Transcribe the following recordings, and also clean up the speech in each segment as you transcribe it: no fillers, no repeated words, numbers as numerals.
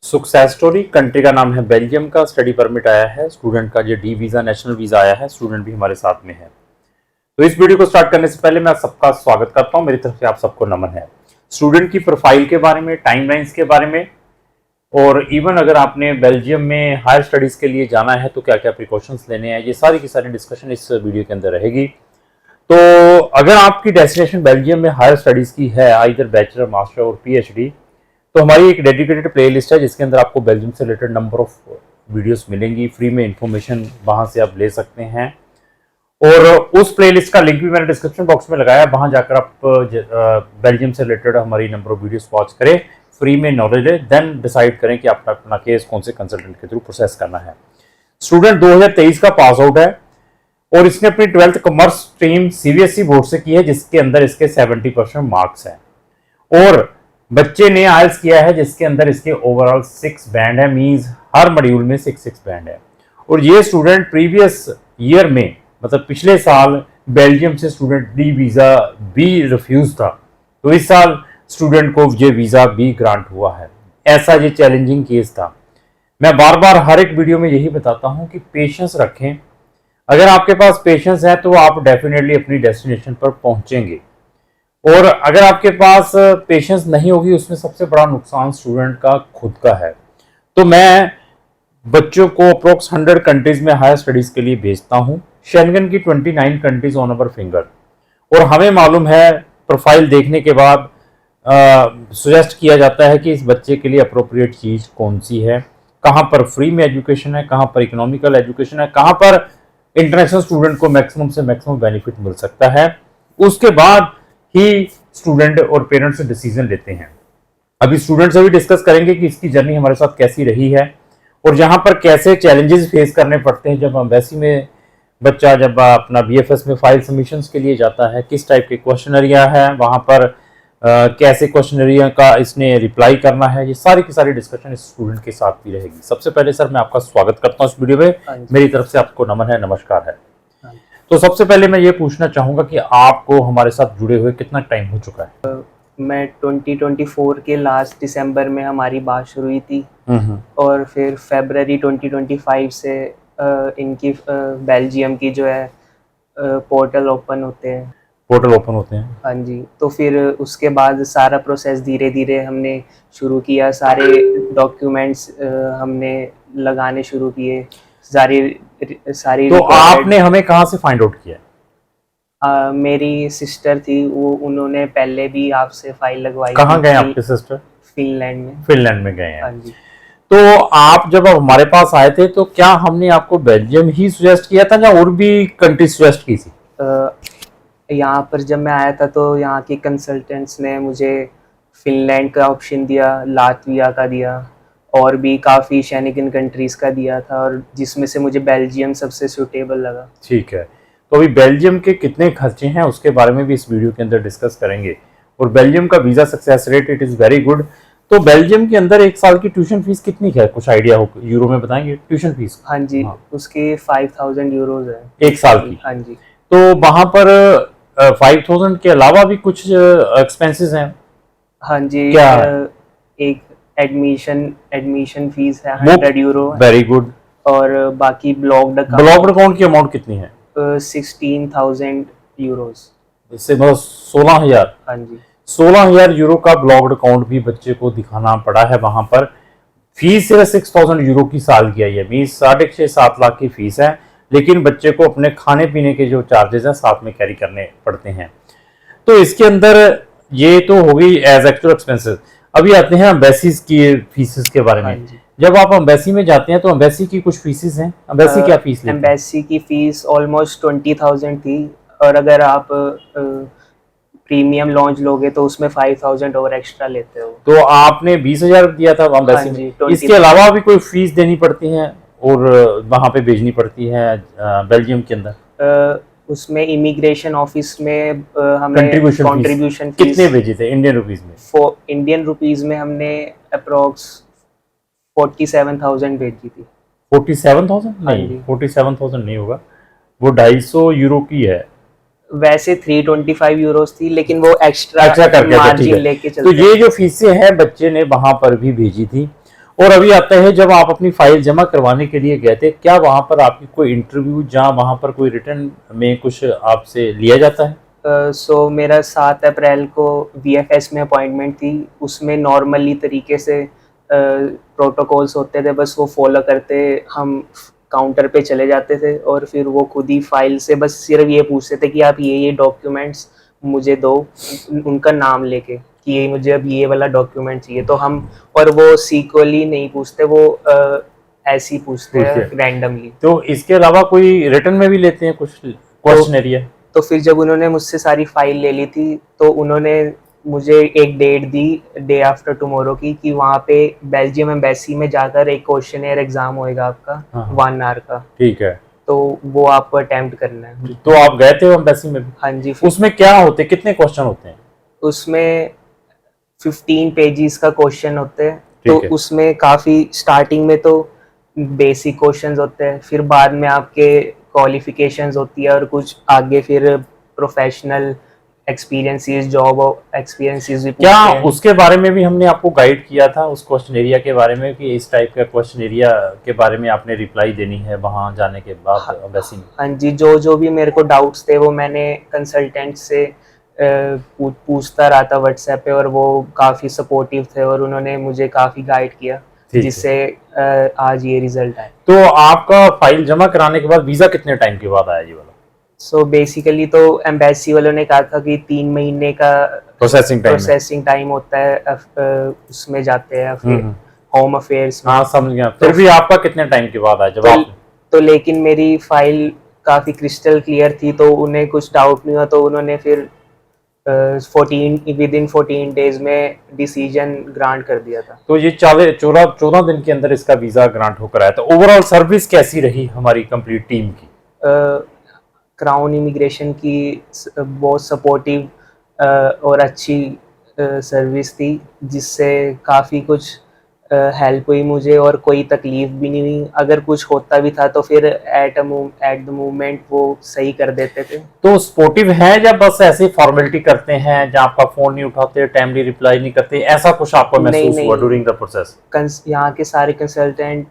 Success story country का नाम है बेल्जियम का। स्टडी परमिट आया है स्टूडेंट का, जो डी वीज़ा नेशनल वीज़ा आया है। स्टूडेंट भी हमारे साथ में है। तो इस वीडियो को स्टार्ट करने से पहले मैं सबका स्वागत करता हूं। मेरी तरफ से आप सबको नमन है। स्टूडेंट की प्रोफाइल के बारे में, टाइमलाइंस के बारे में, और इवन अगर आपने बेल्जियम में हायर स्टडीज़ के लिए जाना है तो क्या क्या प्रिकॉशंस लेने हैं, ये सारी की सारी डिस्कशन इस वीडियो के अंदर रहेगी। तो अगर आपकी डेस्टिनेशन बेल्जियम में हायर स्टडीज़ की है, आइदर बैचलर, मास्टर और पीएचडी, तो हमारी एक डेडिकेटेड प्लेलिस्ट है जिसके अंदर आपको बेल्जियम से रिलेटेड नंबर ऑफ वीडियोस मिलेंगी। फ्री में इंफॉर्मेशन वहां से आप ले सकते हैं, और उस प्लेलिस्ट का लिंक भी मैंने डिस्क्रिप्शन बॉक्स में लगाया। वहां जाकर आप बेल्जियम से रिलेटेड हमारी नंबर ऑफ वीडियोस वॉच करें, फ्री में नॉलेज है, देन डिसाइड करें कि अपना अपना केस कौन से कंसल्टेंट के थ्रू प्रोसेस करना है। स्टूडेंट 2023 का पास आउट है और इसने अपनी 12th commerce stream CBSE board से की है, जिसके अंदर इसके 70% मार्क्स हैं। और बच्चे ने आइल्स किया है जिसके अंदर इसके ओवरऑल 6 बैंड है, मींस हर मॉड्यूल में 6 बैंड है। और ये स्टूडेंट प्रीवियस ईयर में, मतलब पिछले साल, बेल्जियम से स्टूडेंट डी वीज़ा भी रिफ्यूज था, तो इस साल स्टूडेंट को ये वीज़ा भी ग्रांट हुआ है। ऐसा ये चैलेंजिंग केस था। मैं बार बार हर एक वीडियो में यही बताता हूँ कि पेशेंस रखें। अगर आपके पास पेशेंस है तो आप डेफिनेटली अपनी डेस्टिनेशन पर पहुंचेंगे, और अगर आपके पास पेशेंस नहीं होगी, उसमें सबसे बड़ा नुकसान स्टूडेंट का खुद का है। तो मैं बच्चों को अप्रोक्स 100 कंट्रीज में हायर स्टडीज के लिए भेजता हूँ। शेंगन की 29 कंट्रीज ऑन अवर फिंगर, और हमें मालूम है, प्रोफाइल देखने के बाद सजेस्ट किया जाता है कि इस बच्चे के लिए अप्रोप्रिएट चीज़ कौन सी है, कहाँ पर फ्री में एजुकेशन है, कहाँ पर इकोनॉमिकल एजुकेशन है, कहाँ पर इंटरनेशनल स्टूडेंट को मैक्सिमम से मैक्सिमम बेनिफिट मिल सकता है। उसके बाद ही स्टूडेंट और पेरेंट्स डिसीजन लेते हैं। अभी स्टूडेंट से भी डिस्कस करेंगे कि इसकी जर्नी हमारे साथ कैसी रही है, और जहां पर कैसे चैलेंजेस फेस करने पड़ते हैं जब एम्बेसी में बच्चा जब अपना बीएफएस में फाइल सबमिशंस के लिए जाता है, किस टाइप के क्वेश्चनरिया है वहां पर, कैसे क्वेश्चनरिया का इसने रिप्लाई करना है। ये सारी की सारी डिस्कशन इस स्टूडेंट के साथ भी रहेगी। सबसे पहले सर मैं आपका स्वागत करता हूँ इस वीडियो में। मेरी तरफ से आपको नमन है, नमस्कार है। तो सबसे पहले मैं ये पूछना चाहूंगा कि आपको हमारे साथ जुड़े हुए कितना टाइम हो चुका है? मैं 2024 के लास्ट दिसंबर में हमारी बात शुरू हुई थी, और फिर फरवरी 2025 से इनकी बेल्जियम की जो है पोर्टल ओपन होते हैं। हाँ जी, तो फिर उसके बाद सारा प्रोसेस धीरे धीरे हमने शुरू किया। सारे डॉक्यूमेंट्स हमने लगाने शुरू किए, सारी तो आपने हमें कहाँ से फाइंड आउट किया? मेरी सिस्टर थी, वो उन्होंने पहले भी आपसे फाइल लगवाई। कहाँ गए आपके सिस्टर? फिनलैंड में गए हैं। हाँ जी। तो आप जब हमारे पास आए थे तो क्या हमने आपको बेल्जियम ही सजेस्ट किया था या और भी कंट्री सजेस्ट की थी? यहाँ पर जब मैं आया था तो यहाँ के कंसल्टेंट्स ने मुझे फिनलैंड का ऑप्शन दिया, लातविया का दिया, और भी काफ़ी शेंगन कंट्रीज़ का दिया था, और जिसमें से मुझे बेल्जियम सबसे सूटेबल लगा। ठीक है, तो अभी बेल्जियम के कितने खर्चे हैं उसके बारे में भी इस वीडियो के अंदर डिस्कस करेंगे। और बेल्जियम का visa success rate it is very good. तो बेल्जियम के अंदर एक साल की ट्यूशन फीस कितनी है, कुछ आइडिया हो? यूरो में बताएंगे ट्यूशन फीस? हाँ जी, हाँ। उसकी 5000 यूरोज है एक साल की। हाँ जी। तो वहाँ पर 5000 के अलावा भी कुछ एक्सपेंसेस हैं? हाँ जी, क्या एक एडमिशन फीस है 100 यूरो। Very good. और बाकी ब्लॉक्ड अकाउंट की अमाउंट कितनी है? 16,000 यूरोज, इससे मतलब 16,000। हाँ जी, 16,000 यूरो का ब्लॉक्ड अकाउंट भी बच्चे को दिखाना पड़ा है वहां पर। फीस सिर्फ 6,000 यूरो की साल की आई है, मीन्स 6.5-7 लाख की फीस है, लेकिन बच्चे को अपने खाने पीने के जो चार्जेस हैं साथ में कैरी करने पड़ते हैं। तो इसके अंदर ये तो हो गई एज एक्चुअल एक्सपेंसेस। अभी आते हैं एम्बेसीज की फीसेस के बारे में। जब आप एम्बेसी में जाते हैं तो एम्बेसी की कुछ फीसेस हैं। एम्बेसी क्या फीस लेती है? एम्बेसी की फीस ऑलमोस्ट 20,000 थी, और अगर आप प्रीमियम लॉन्च लोगे तो उसमें 5,000 और एक्स्ट्रा लेते हो। तो आपने 20,000 दिया था एम्बेसी में। इसके अलावा भी कोई फीस देनी पड़ती है और वहां पे भेजनी पड़ती है बेल्जियम के अंदर? उसमें इमिग्रेशन ऑफिस में हमें कंट्रीब्यूशन कितने भेजे थे इंडियन रुपीस में? इंडियन रुपीस में हमने अप्रोक्स 47,000 भेजी थी। 47,000 नहीं, 47,000 नहीं होगा, वो 250 यूरो की है। वैसे 325 यूरोस थी, लेकिन वो एक्स्ट्रा करके मार्जिन लेके चलते। तो ये जो फीसें हैं बच्चे ने वहां पर भी भेजी थी, और अभी आता है, जब आप अपनी फाइल जमा करवाने के लिए गए थे, क्या वहां पर आपकी कोई इंटरव्यू, जहां वहां पर कोई रिटर्न में कुछ आपसे लिया जाता है? सो मेरा 7 अप्रैल को वीएफएस में अपॉइंटमेंट थी। उसमें नॉर्मली तरीके से प्रोटोकॉल्स होते थे, बस वो फॉलो करते हम काउंटर पे चले जाते थे और फिर वो खुद ही फाइल से बस सिर्फ ये पूछते थे कि आप ये डॉक्यूमेंट्स मुझे दो, उनका नाम लेके कि ये मुझे अब ये वाला डॉक्यूमेंट चाहिए। तो हम, और वो सीक्वली नहीं पूछते, वो ऐसे ही पूछते हैं रैंडमली। तो इसके अलावा कोई रिटर्न में भी लेते हैं कुछ क्वेश्चन एरिया? तो फिर जब उन्होंने मुझसे सारी फाइल ले ली थी तो उन्होंने मुझे एक डेट दी, डे आफ्टर टुमारो की, कि वहाँ पे बेल्जियम एम्बेसी में जाकर एक क्वेश्चनेयर एग्जाम होएगा आपका, हाँ। 1 आवर का। ठीक है। तो वो आपको अटेम्प्ट करना है। तो आप गए थे एम्बेसी में भी? हाँ जी। उसमें क्या होते, कितने क्वेश्चन होते हैं? उसमें 15 पेजेस का क्वेश्चन होते हैं। तो उसमें काफ़ी स्टार्टिंग में तो बेसिक क्वेश्चंस होते हैं, फिर बाद में आपके क्वालिफिकेशंस होती है और कुछ आगे फिर प्रोफेशनल एक्सपीरियंसेस, जॉब एक्सपीरियंसेस भी पूछते क्या हैं। उसके बारे में भी हमने आपको गाइड किया था, उस क्वेश्चन एरिया के बारे में, कि इस टाइप का क्वेश्चन एरिया के बारे में आपने रिप्लाई देनी है वहां जाने के बाद एम्बेसी में? हाँ जी, जो भी मेरे को डाउट्स थे वो मैंने कंसल्टेंट से पूछता रहा था व्हाट्सएप पे, और वो काफ़ी सपोर्टिव थे और उन्होंने मुझे काफ़ी गाइड किया, जिससे आज ये रिजल्ट आया। तो आपका फाइल जमा कराने के बाद वीजा कितने टाइम के बाद आया ये वाला? सो बेसिकली तो एम्बेसी वालों ने कहा था कि 3 महीने का प्रोसेसिंग टाइम होता है, उसमें जाते हैं फिर होम अफेयर्स में। हाँ, समझ गया। फिर भी आपका कितने टाइम के बाद आया जब आप? तो लेकिन मेरी फाइल काफ़ी क्रिस्टल क्लियर थी, तो उन्हें कुछ डाउट नहीं हुआ, तो उन्होंने फिर 14 डेज में डिसीजन ग्रांट कर दिया था। तो ये 14 दिन के अंदर इसका वीजा ग्रांट होकर आया। तो ओवरऑल सर्विस कैसी रही हमारी कंप्लीट टीम की? क्राउन इमिग्रेशन की बहुत सपोर्टिव और अच्छी सर्विस थी, जिससे काफ़ी कुछ हेल्प हुई मुझे और कोई तकलीफ भी नहीं हुई। अगर कुछ होता भी था तो फिर एट द मोमेंट वो सही कर देते थे। तो सपोर्टिव है या बस ऐसे फॉर्मेलिटी करते हैं, जहाँ आपका फोन नहीं उठाते, टाइमली रिप्लाई नहीं करते, ऐसा कुछ आपको महसूस हुआ ड्यूरिंग द प्रोसेस? यहाँ के सारे कंसल्टेंट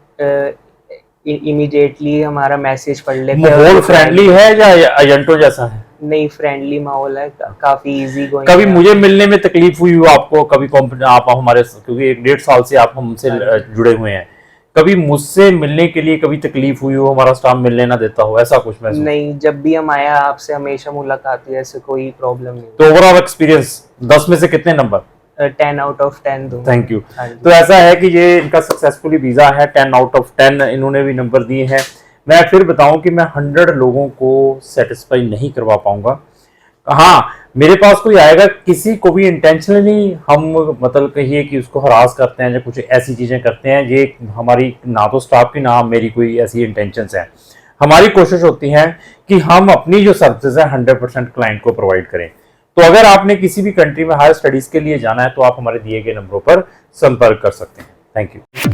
इमीडिएटली हमारा मैसेज पढ़ लेते हैं। माहौल फ्रेंडली है या एजेंटों जैसा है? नहीं, फ्रेंडली माहौल है, काफी इजी गोइंग। कभी मुझे मिलने में तकलीफ हुई हो आपको? कभी आप हमारे, क्योंकि 1.5 साल से आप हमसे जुड़े हुए हैं, कभी मुझसे मिलने के लिए कभी तकलीफ हुई हो, हमारा स्टाफ मिलने ना देता हो, ऐसा कुछ महसूस? नहीं, जब भी हम आया आपसे हमेशा मुलाकात हुई, ऐसे कोई प्रॉब्लम नहीं। तो ओवरऑल एक्सपीरियंस 10 में से कितने नंबर? 10 आउट ऑफ 10 दूं। Thank you. तो ऐसा है कि ये इनका सक्सेसफुली वीजा है, 10 आउट ऑफ 10 इन्होंने भी नंबर दिए हैं। मैं फिर बताऊं कि मैं 100 लोगों को सेटिस्फाई नहीं करवा पाऊंगा। हाँ, मेरे पास कोई आएगा, किसी को भी इंटेंशनली हम मतलब कहिए कि उसको हरास करते हैं या कुछ ऐसी चीजें करते हैं, ये हमारी ना तो स्टाफ की ना मेरी कोई ऐसी इंटेंशंस हैं। हमारी कोशिश होती है कि हम अपनी जो सर्विसेज है 100% क्लाइंट को प्रोवाइड करें। तो अगर आपने किसी भी कंट्री में हायर स्टडीज के लिए जाना है तो आप हमारे दिए गए नंबरों पर संपर्क कर सकते हैं। Thank you.